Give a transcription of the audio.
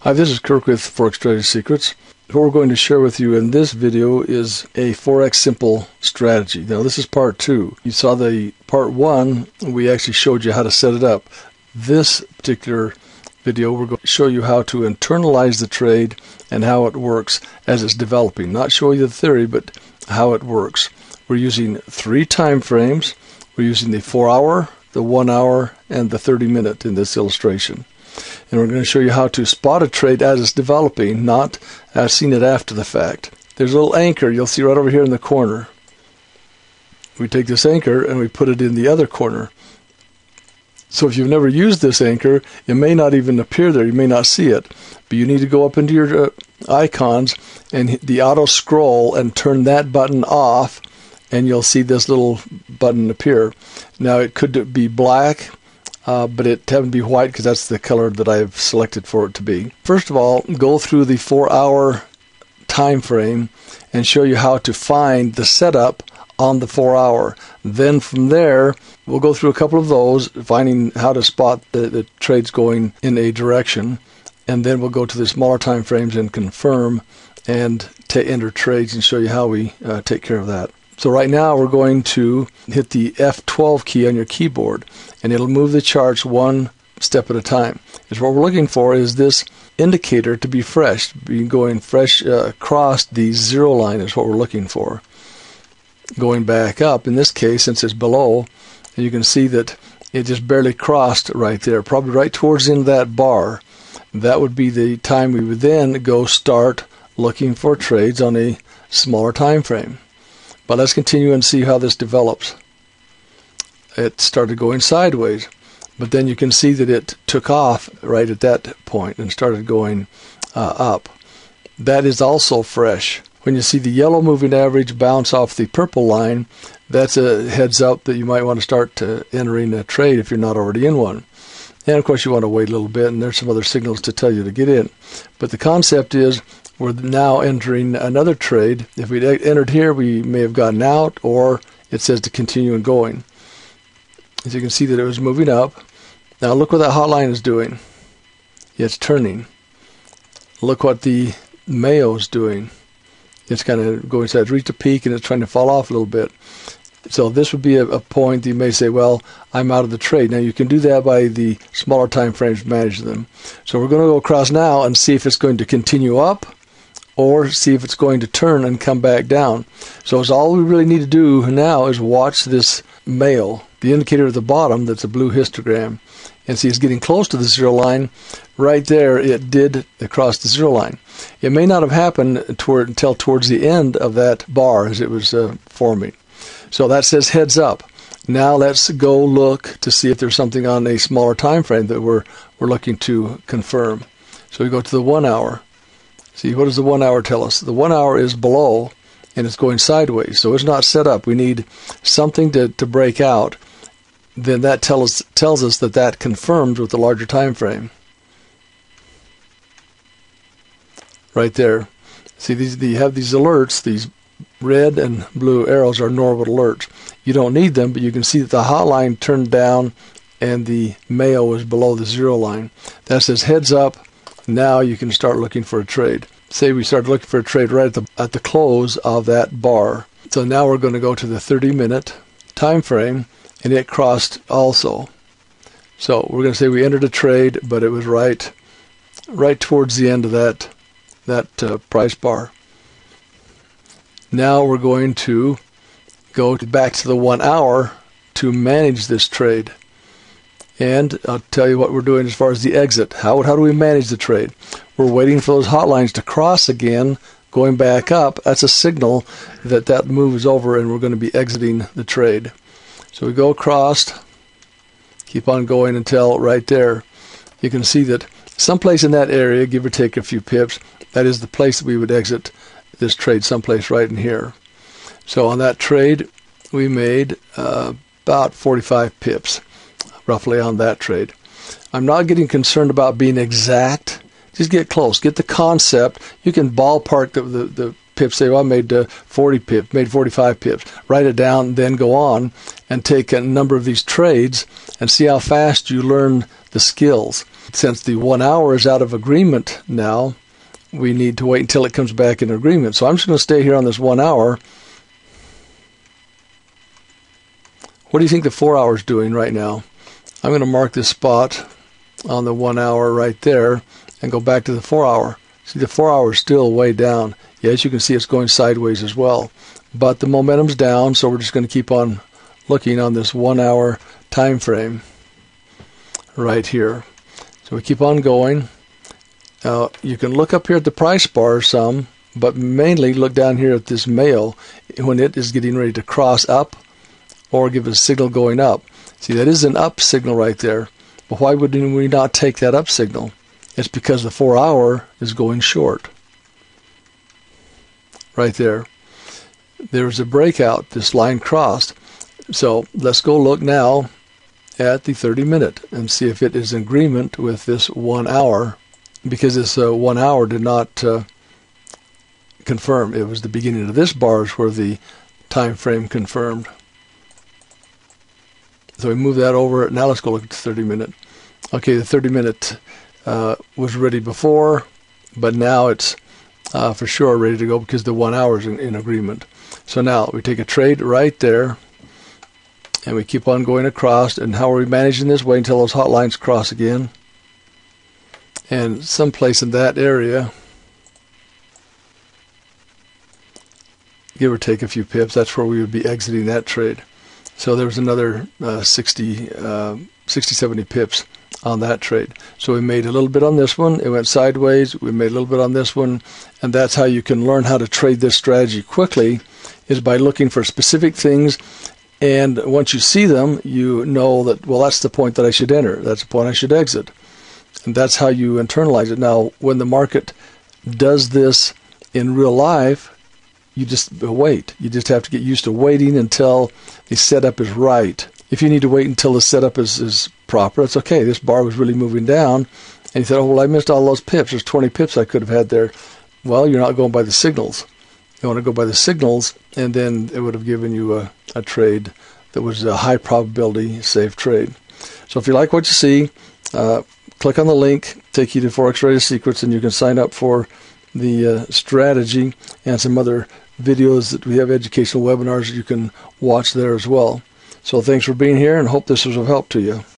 Hi, this is Kirk with Forex Trading Secrets. What we're going to share with you in this video is a Forex simple strategy. Now this is part 2. You saw the part 1, we actually showed you how to set it up. This particular video we're going to show you how to internalize the trade and how it works as it's developing. Not show you the theory, but how it works. We're using 3 time frames. We're using the 4-hour, the 1-hour, and the 30-minute in this illustration. And we're going to show you how to spot a trade as it's developing, not as seen it after the fact. There's a little anchor you'll see right over here in the corner. We take this anchor and we put it in the other corner. So if you've never used this anchor, it may not even appear there. You may not see it. But you need to go up into your icons and hit the auto scroll and turn that button off, and you'll see this little button appear. Now it could be black, but it happened to be white because that's the color that I've selected for it to be. First of all, go through the 4-hour time frame and show you how to find the setup on the 4-hour. Then from there, we'll go through a couple of those, finding how to spot the trades going in a direction. And then we'll go to the smaller time frames and confirm and enter trades and show you how we take care of that. So right now we're going to hit the F12 key on your keyboard, and it'll move the charts one step at a time. Because what we're looking for is this indicator to be fresh, going fresh across the 0 line is what we're looking for. Going back up, in this case, since it's below, you can see that it just barely crossed right there, probably right towards the end of that bar. That would be the time we would then go start looking for trades on a smaller time frame. But let's continue and see how this develops. It started going sideways, but then you can see that it took off right at that point and started going up. That is also fresh. When you see the yellow moving average bounce off the purple line, that's a heads up that you might want to start entering a trade if you're not already in one. And of course you want to wait a little bit, and there's some other signals to tell you to get in. But the concept is we're now entering another trade. If we'd entered here, we may have gotten out, or it says to continue and going. As you can see that it was moving up. Now look what that hot line is doing. It's turning. Look what the Mayo is doing. It's kind of going, so it's reached a peak and it's trying to fall off a little bit. So this would be a point that you may say, well, I'm out of the trade. Now you can do that by the smaller time frames, manage them. So we're going to go across now and see if it's going to continue up or see if it's going to turn and come back down. So it's all we really need to do now is watch this Mayo, the indicator at the bottom that's a blue histogram, and see it's getting close to the 0 line. Right there it did cross the 0 line. It may not have happened until towards the end of that bar as it was forming. So that says heads up. Now let's go look to see if there's something on a smaller time frame that we're looking to confirm. So we go to the 1 hour. See, what does the 1 hour tell us? The 1 hour is below and it's going sideways, so it's not set up. We need something to break out. Then that tells us that confirms with the larger time frame. Right there. See, you have these alerts. These red and blue arrows are normal alerts. You don't need them, but you can see that the hot line turned down and the Mayo is below the 0 line. That says heads up. Now you can start looking for a trade. Say we started looking for a trade right at the close of that bar. So now we're going to go to the 30-minute time frame, and it crossed also. So we're going to say we entered a trade, but it was right towards the end of that price bar. Now we're going to go back to the 1 hour to manage this trade. And I'll tell you what we're doing as far as the exit. How do we manage the trade? We're waiting for those hot lines to cross again, going back up. That's a signal that move is over and we're going to be exiting the trade. So we go across, keep on going until right there. You can see that someplace in that area, give or take a few pips, that is the place that we would exit this trade, someplace right in here. So on that trade, we made about 45 pips. Roughly on that trade. I'm not getting concerned about being exact. Just get close. Get the concept. You can ballpark the pips. Say, well, I made 40 pips, made 45 pips. Write it down, then go on and take a number of these trades and see how fast you learn the skills. Since the 1 hour is out of agreement now, we need to wait until it comes back in agreement. So I'm just going to stay here on this 1 hour. What do you think the 4 hour is doing right now? I'm going to mark this spot on the 1 hour right there and go back to the 4 hour. See, the 4 hour is still way down. Yeah, as you can see, it's going sideways as well. But the momentum's down, so we're just going to keep on looking on this 1 hour time frame right here. So we keep on going. You can look up here at the price bar some, but mainly look down here at this male when it is getting ready to cross up or give a signal going up. See, that is an up signal right there. But why would we not take that up signal? It's because the 4 hour is going short. Right there. There's a breakout. This line crossed. So let's go look now at the 30-minute and see if it is in agreement with this 1 hour, because this 1 hour did not confirm. It was the beginning of this bar is where the time frame confirmed. So we move that over. Now let's go look at the 30-minute. Okay, the 30-minute was ready before, but now it's for sure ready to go because the 1 hour is in agreement. So now we take a trade right there, and we keep on going across. And how are we managing this? Wait until those hot lines cross again. And someplace in that area, give or take a few pips, that's where we would be exiting that trade. So there was another 60, 70 pips on that trade. So we made a little bit on this one. It went sideways. We made a little bit on this one. And that's how you can learn how to trade this strategy quickly, is by looking for specific things. And once you see them, you know that, well, that's the point that I should enter. That's the point I should exit. And that's how you internalize it. Now, when the market does this in real life, you just wait. You just have to get used to waiting until the setup is right. If you need to wait until the setup is proper, it's okay. This bar was really moving down, and you said, oh, well, I missed all those pips. There's 20 pips I could have had there. Well, you're not going by the signals. You want to go by the signals, and then it would have given you a trade that was a high probability safe trade. So if you like what you see, click on the link, take you to Forex Trader Secrets, and you can sign up for the strategy and some other videos that we have, educational webinars that you can watch there as well. So thanks for being here, and hope this was of help to you.